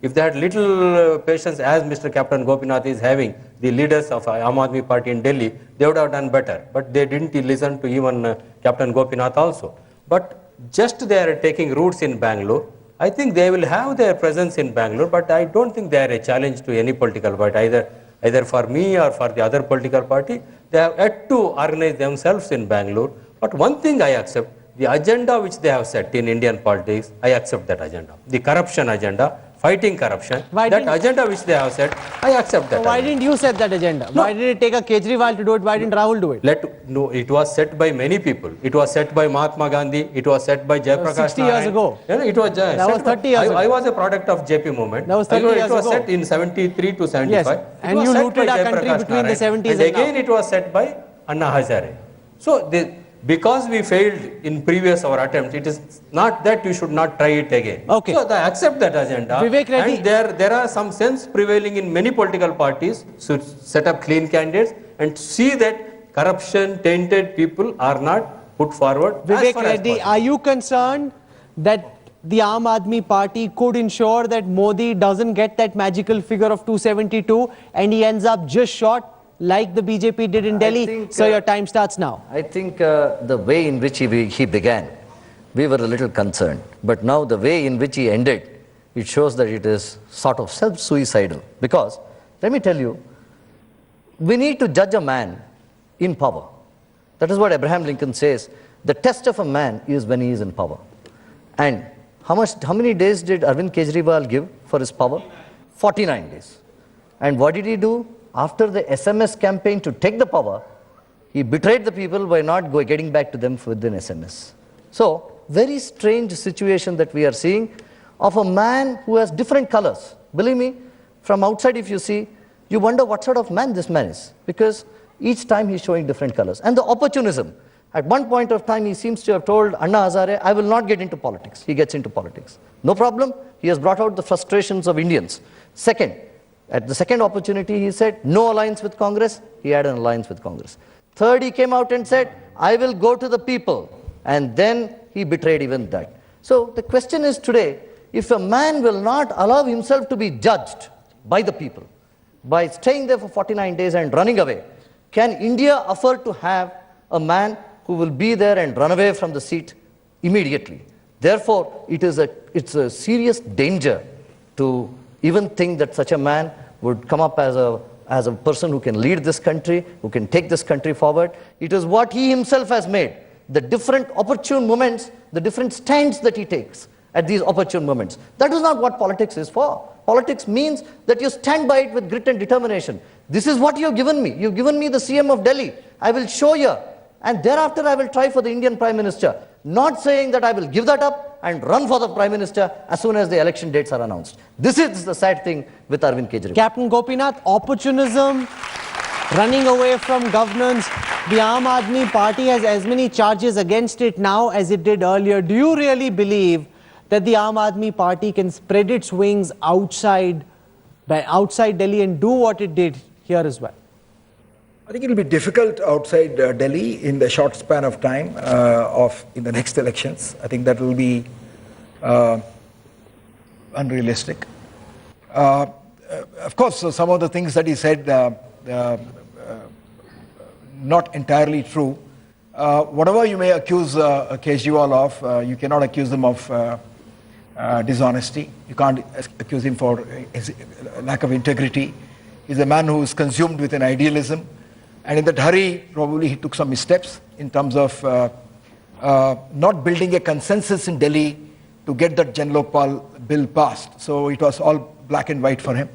Speaker 5: If they had little patience, as Mr. Captain Gopinath is having, the leaders of Aam Aadmi Party in Delhi, they would have done better. But they didn't listen to even Captain Gopinath also. But just they are taking roots in Bangalore. I think they will have their presence in Bangalore, but I don't think they are a challenge to any political party, either for me or for the other political party. They have yet to organize themselves in Bangalore. But one thing I accept, the agenda which they have set in Indian politics, I accept that agenda. The corruption agenda, fighting corruption, agenda which they have set, I accept that.
Speaker 1: Why didn't you set that agenda? No. Why did it take a Kejriwal to do it? Why didn't Rahul do it?
Speaker 5: No, it was set by many people. It was set by Mahatma Gandhi. It was set by Jayaprakash
Speaker 1: 60 years ago.
Speaker 5: Yeah, it was
Speaker 1: that was 30 years ago.
Speaker 5: I was a product of JP movement.
Speaker 1: That was 30 years ago.
Speaker 5: It was set in 73 to 75.
Speaker 1: Yes, and you looted our country between the 70s and
Speaker 5: again
Speaker 1: now.
Speaker 5: it was set by Anna Hazare. So because we failed in previous our attempts, it is not that you should not try it again.
Speaker 1: Okay.
Speaker 5: So I accept that agenda.
Speaker 1: Vivek Reddy.
Speaker 5: And there are some sense prevailing in many political parties to set up clean candidates and see that corruption tainted people are not put forward.
Speaker 1: Vivek Reddy, are you concerned that the Aam Aadmi Party could ensure that Modi doesn't get that magical figure of 272 and he ends up just short like the BJP did in Delhi? So your time starts now.
Speaker 3: I think the way in which he began, we were a little concerned. But now the way in which he ended, it shows that it is sort of self-suicidal. Because, let me tell you, we need to judge a man in power. That is what Abraham Lincoln says. The test of a man is when he is in power. And how many days did Arvind Kejriwal give for his power? 49 days. And what did he do? After the SMS campaign to take the power, he betrayed the people by not getting back to them within SMS. So, very strange situation that we are seeing of a man who has different colors. Believe me, from outside if you see, you wonder what sort of man this man is. Because each time he's showing different colors. And the opportunism. At one point of time, he seems to have told Anna Hazare, I will not get into politics. He gets into politics. No problem. He has brought out the frustrations of Indians. Second, at the second opportunity, he said, no alliance with Congress. He had an alliance with Congress. Third, he came out and said, I will go to the people. And then he betrayed even that. So the question is today, if a man will not allow himself to be judged by the people, by staying there for 49 days and running away, can India afford to have a man who will be there and run away from the seat immediately? Therefore, it's a serious danger to even think that such a man would come up as a person who can lead this country, who can take this country forward. It is what he himself has made, the different opportune moments, the different stands that he takes at these opportune moments. That is not what politics is for. Politics means that you stand by it with grit and determination. This is what you have given me. You've given me the CM of Delhi. I will show you. And thereafter I will try for the Indian Prime Minister. Not saying that I will give that up and run for the Prime Minister as soon as the election dates are announced. This is the sad thing with Arvind Kejriwal.
Speaker 1: Captain Gopinath, opportunism, running away from governance. The Aam Aadmi Party has as many charges against it now as it did earlier. Do you really believe that the Aam Aadmi Party can spread its wings outside Delhi and do what it did here as well?
Speaker 4: I think it will be difficult outside Delhi in the short span of time in the next elections. I think that will be unrealistic. Of course, some of the things that he said, not entirely true. Whatever you may accuse Kejriwal of, you cannot accuse him of dishonesty. You can't accuse him for his lack of integrity. He's a man who is consumed with an idealism. And in that hurry, probably he took some missteps in terms of not building a consensus in Delhi to get that Janlokpal bill passed. So it was all black and white for him.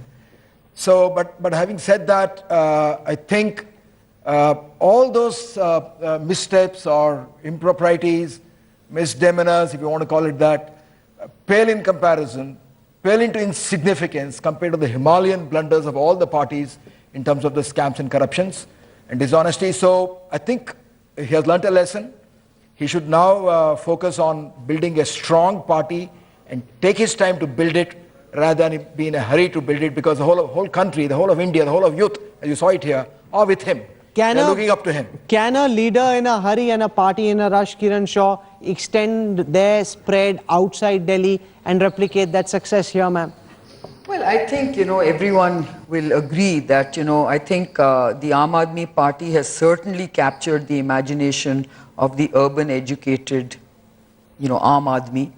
Speaker 4: So, but having said that, I think all those missteps or improprieties, misdemeanors, if you want to call it that, pale in comparison, pale into insignificance compared to the Himalayan blunders of all the parties in terms of the scams and corruptions and dishonesty. So I think he has learnt a lesson. He should now focus on building a strong party and take his time to build it rather than be in a hurry to build it, because the whole country, the whole of India, the whole of youth, as you saw it here, are with him. They're looking up to him.
Speaker 1: Can a leader in a hurry and a party in a rush, Kiran Shaw, extend their spread outside Delhi and replicate that success here, ma'am?
Speaker 2: Well, I think, everyone will agree that, I think the Aam Aadmi Party has certainly captured the imagination of the urban educated, Aam Aadmi,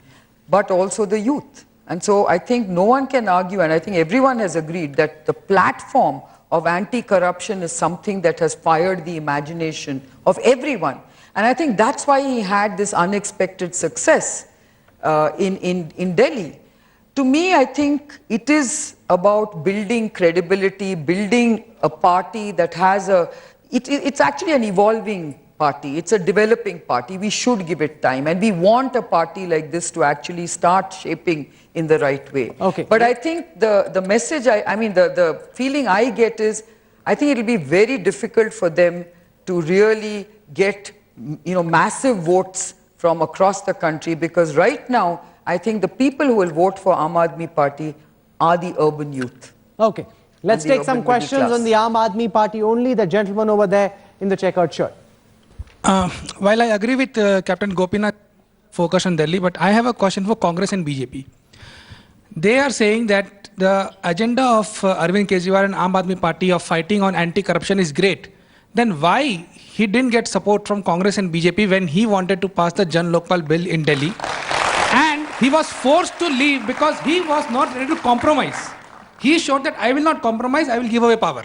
Speaker 2: but also the youth. And so I think no one can argue, and I think everyone has agreed that the platform of anti-corruption is something that has fired the imagination of everyone. And I think that's why he had this unexpected success in Delhi. To me, I think it is about building credibility, building a party that has it's actually an evolving party. It's a developing party. We should give it time. And we want a party like this to actually start shaping in the right way.
Speaker 1: Okay.
Speaker 2: But I think the message, the feeling I get is, I think it'll be very difficult for them to really get, massive votes from across the country, because right now, I think the people who will vote for Aam Aadmi Party are the urban youth.
Speaker 1: Okay. Let's take some questions on the Aam Aadmi Party only. The gentleman over there in the checkered shirt.
Speaker 9: While I agree with Captain Gopinath, focus on Delhi, but I have a question for Congress and BJP. They are saying that the agenda of Arvind Kejriwal and Aam Aadmi Party of fighting on anti-corruption is great. Then why he didn't get support from Congress and BJP when he wanted to pass the Janlokpal bill in Delhi? And he was forced to leave because he was not ready to compromise. He showed that I will not compromise, I will give away power.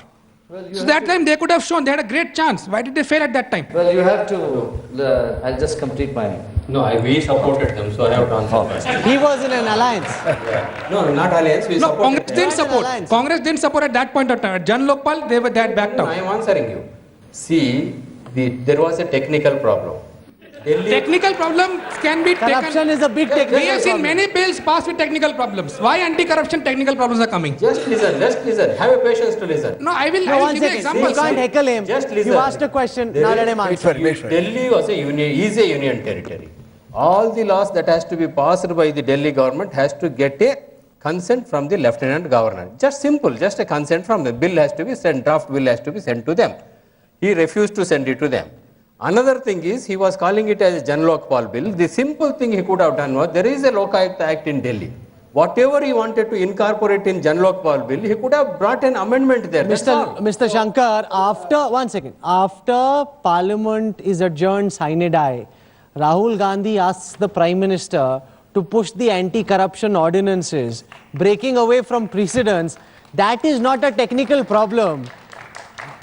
Speaker 9: So that time they could have shown, they had a great chance. Why did they fail at that time?
Speaker 3: Well, you have to, I'll just complete my...
Speaker 5: No, we supported them, so I have to answer.
Speaker 1: He was in an alliance.
Speaker 5: No, not alliance, we supported
Speaker 9: Congress
Speaker 5: them.
Speaker 9: didn't support.
Speaker 1: Alliance.
Speaker 9: Congress didn't support at that point of time. At Janlokpal, they had backed
Speaker 5: No, I
Speaker 9: out.
Speaker 5: am answering you. See, there was a technical problem.
Speaker 9: Technical problems can be
Speaker 1: Corruption
Speaker 9: taken.
Speaker 1: is a big technical
Speaker 9: We have seen
Speaker 1: problem.
Speaker 9: many bills passed with technical problems. Why anti-corruption technical problems are coming?
Speaker 5: Just listen. Have a patience to listen.
Speaker 9: No, I will
Speaker 1: One
Speaker 9: give you
Speaker 1: second.
Speaker 9: examples.
Speaker 1: You can't heckle him.
Speaker 5: Just listen.
Speaker 1: You asked a question, now let him answer.
Speaker 5: Delhi was is a union territory. All the laws that has to be passed by the Delhi government has to get a consent from the Lieutenant Governor. Just simple, just a consent from the bill has to be sent, draft bill has to be sent to them. He refused to send it to them. Another thing is, he was calling it as a Jan Lokpal bill. The simple thing he could have done was, there is a Lokayukta Act in Delhi. Whatever he wanted to incorporate in Jan Lokpal bill, he could have brought an amendment there. That's all.
Speaker 1: Mr. Shankar, after Parliament is adjourned sine die, Rahul Gandhi asks the Prime Minister to push the anti-corruption ordinances, breaking away from precedents. That is not a technical problem.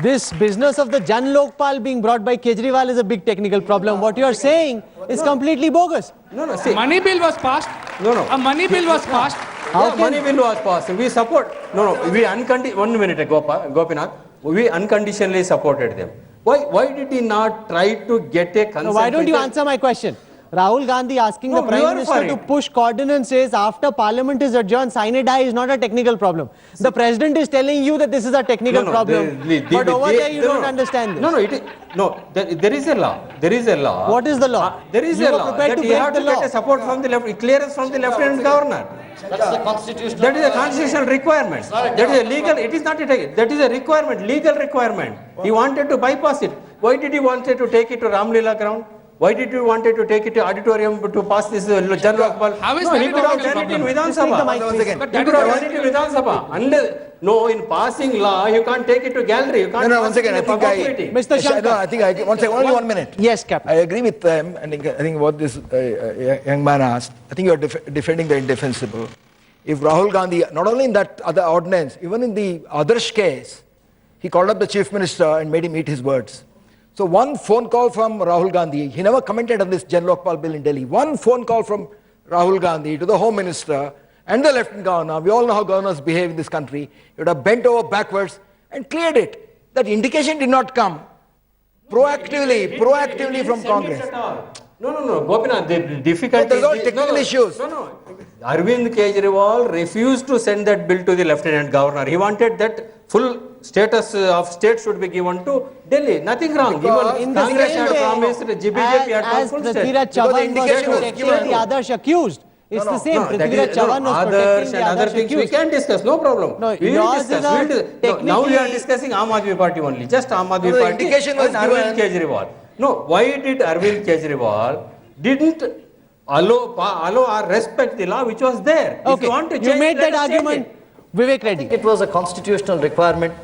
Speaker 1: This business of the Jan Lokpal being brought by Kejriwal is a big technical problem. What you are saying is completely bogus.
Speaker 5: No, see.
Speaker 6: Money bill was passed.
Speaker 5: No.
Speaker 6: A money bill was passed.
Speaker 5: Money bill was passed. We support. We 1 minute, Gopinath. We unconditionally supported them. Why did he not try to get a consent?
Speaker 1: Why don't you answer my question? Rahul Gandhi asking the Prime Minister to push ordinances after Parliament is adjourned sine die is not a technical problem. The President is telling you that this is a technical problem. But over there you don't understand this.
Speaker 5: There is a law. There is a law.
Speaker 1: What is the law?
Speaker 5: There is a law that you have to get a support from the left, clearance from the Lieutenant Governor.
Speaker 3: That's the constitutional.
Speaker 5: That is a constitutional requirement. That is a legal. It is not a. That is a requirement, legal requirement. He wanted to bypass it. Why did he wanted to take it to Ramlila ground? Why did you wanted to take it to auditorium to pass this Jan Lokpal?
Speaker 6: How is
Speaker 5: no,
Speaker 6: that
Speaker 5: he
Speaker 6: a
Speaker 5: could have
Speaker 6: technical
Speaker 5: done it in
Speaker 6: problem?
Speaker 5: Vidhan Sabha.
Speaker 6: But
Speaker 5: He
Speaker 6: that
Speaker 5: could
Speaker 6: is
Speaker 5: have done it in Vidhan Sabha. In passing law, you can't take it to gallery. You can't.
Speaker 4: No, one second. I think
Speaker 1: Mr. Shankar.
Speaker 4: No, I think one second. Only 1 minute.
Speaker 1: Yes, Captain.
Speaker 4: I agree with them, and I think what this young man asked. I think you are defending the indefensible. If Rahul Gandhi, not only in that other ordinance, even in the Adarsh case, he called up the Chief Minister and made him eat his words. So one phone call from Rahul Gandhi, he never commented on this Jan Lokpal bill in Delhi. One phone call from Rahul Gandhi to the Home Minister and the Lieutenant Governor, we all know how governors behave in this country, he would have bent over backwards and cleared it. That indication did not come proactively from Congress.
Speaker 5: No, Gopinath, the difficulty
Speaker 4: There's all technical issues.
Speaker 5: No. Arvind Kejriwal refused to send that bill to the Lieutenant Governor. He wanted that full status of state should be given to Delhi. Nothing wrong. Even Congress had promised, BJP had
Speaker 1: as
Speaker 5: promised full state.
Speaker 1: Prithviraj Chavan was
Speaker 4: indication was
Speaker 1: protecting
Speaker 4: given.
Speaker 1: the Adarsh accused. It's the same. Prithviraj Chavan was
Speaker 5: Others
Speaker 1: protecting
Speaker 5: and
Speaker 1: the
Speaker 5: other
Speaker 1: Adarsh
Speaker 5: things we
Speaker 1: accused.
Speaker 5: can discuss, no problem.
Speaker 1: No,
Speaker 5: We will
Speaker 1: yours
Speaker 5: discuss.
Speaker 1: is
Speaker 5: Now we are
Speaker 1: technically-
Speaker 5: discussing Aam Aadmi Party only, just Aam Aadmi
Speaker 4: No, the
Speaker 5: Party
Speaker 4: indication was
Speaker 5: and Arvind
Speaker 4: given.
Speaker 5: Kejriwal. No, why did Arvind Kejriwal didn't allow or respect the law which was there? If
Speaker 1: Okay,
Speaker 5: you want to
Speaker 1: you
Speaker 5: change,
Speaker 1: made
Speaker 5: let
Speaker 1: that
Speaker 5: us change
Speaker 1: argument.
Speaker 5: it.
Speaker 1: Vivek Reddy.
Speaker 3: It was a constitutional requirement.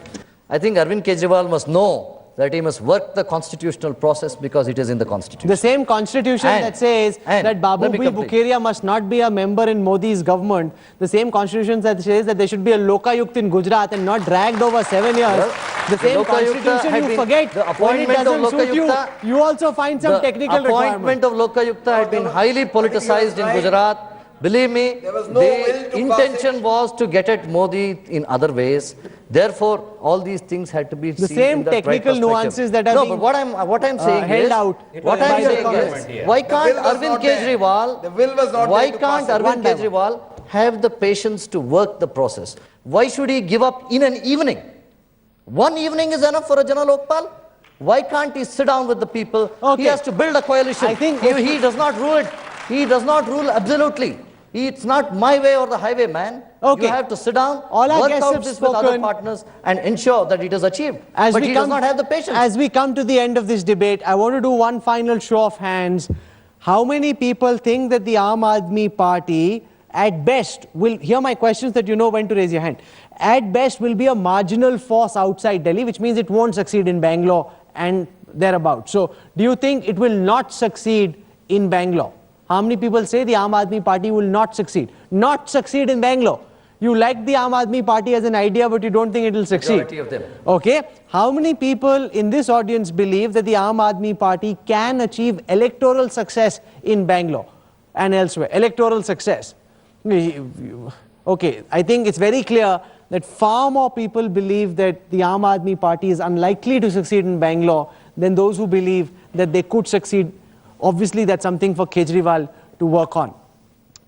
Speaker 3: I think Arvind Kejriwal must know that he must work the constitutional process because it is in the constitution.
Speaker 1: The same constitution
Speaker 3: And-
Speaker 1: that says
Speaker 3: and-
Speaker 1: that Babu
Speaker 3: let me
Speaker 1: Bhi
Speaker 3: complete.
Speaker 1: Bukharia must not be a member in Modi's government, the same constitution that says that there should be a Lokayukt in Gujarat and not dragged over 7 years,
Speaker 3: Well,
Speaker 1: the same
Speaker 3: Lokayukta
Speaker 1: constitution
Speaker 3: had
Speaker 1: you
Speaker 3: been-
Speaker 1: forget
Speaker 3: the
Speaker 1: when it
Speaker 3: appointment of
Speaker 1: doesn't suit you,
Speaker 3: Lokayukta-
Speaker 1: you also find some
Speaker 3: The
Speaker 1: technical
Speaker 3: appointment
Speaker 1: requirement.
Speaker 3: of Lokayukta had been highly politicized in Gujarat. Believe me,
Speaker 4: There was no will
Speaker 3: the
Speaker 4: to
Speaker 3: intention was to get at Modi in other ways. Therefore, all these things had to be
Speaker 1: The
Speaker 3: seen
Speaker 1: same
Speaker 3: in that right
Speaker 1: technical
Speaker 3: perspective.
Speaker 1: nuances that are
Speaker 3: no,
Speaker 1: being,
Speaker 3: but what I'm saying
Speaker 1: held
Speaker 3: is,
Speaker 1: out
Speaker 3: what
Speaker 1: by
Speaker 3: I'm
Speaker 1: the
Speaker 3: saying
Speaker 1: Congress.
Speaker 3: is, why can't
Speaker 4: bill was
Speaker 3: Arvind
Speaker 4: not there.
Speaker 3: Kejriwal,
Speaker 4: The bill was not
Speaker 3: why
Speaker 4: there to
Speaker 3: can't
Speaker 4: pass it.
Speaker 1: One
Speaker 3: Arvind
Speaker 1: by one.
Speaker 3: Kejriwal have the patience to work the process? Why should he give up in an evening? One evening is enough for a Jan Lokpal. Why can't he sit down with the people?
Speaker 1: Okay.
Speaker 3: He has to build a coalition.
Speaker 1: I think
Speaker 3: he does not rule it. He does not rule absolutely. It's not my way or the highway, man.
Speaker 1: Okay.
Speaker 3: You have to sit down,
Speaker 1: All our
Speaker 3: work
Speaker 1: guests
Speaker 3: out
Speaker 1: have
Speaker 3: this with other
Speaker 1: spoken.
Speaker 3: partners and ensure that it is achieved. But he does not have the patience.
Speaker 1: As we come to the end of this debate, I want to do one final show of hands. How many people think that the Aam Aadmi Party, at best, will, hear my questions that you know when to raise your hand, at best will be a marginal force outside Delhi, which means it won't succeed in Bangalore and thereabouts. So, do you think it will not succeed in Bangalore? How many people say the Aam Aadmi Party will not succeed? Not succeed in Bangalore. You like the Aam Aadmi Party as an idea, but you don't think it will succeed.
Speaker 3: Majority of them.
Speaker 1: Okay. How many people in this audience believe that the Aam Aadmi Party can achieve electoral success in Bangalore and elsewhere? Electoral success. Okay. I think it's very clear that far more people believe that the Aam Aadmi Party is unlikely to succeed in Bangalore than those who believe that they could succeed. Obviously, that's something for Kejriwal to work on.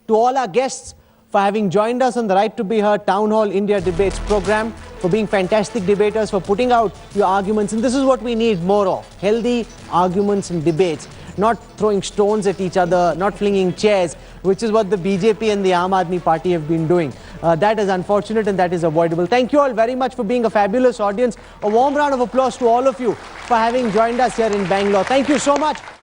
Speaker 1: To all our guests for having joined us on the Right to Be Heard Town Hall India Debates program, for being fantastic debaters, for putting out your arguments. And this is what we need more of, healthy arguments and debates, not throwing stones at each other, not flinging chairs, which is what the BJP and the Aam Aadmi Party have been doing. That is unfortunate and that is avoidable. Thank you all very much for being a fabulous audience. A warm round of applause to all of you for having joined us here in Bangalore. Thank you so much.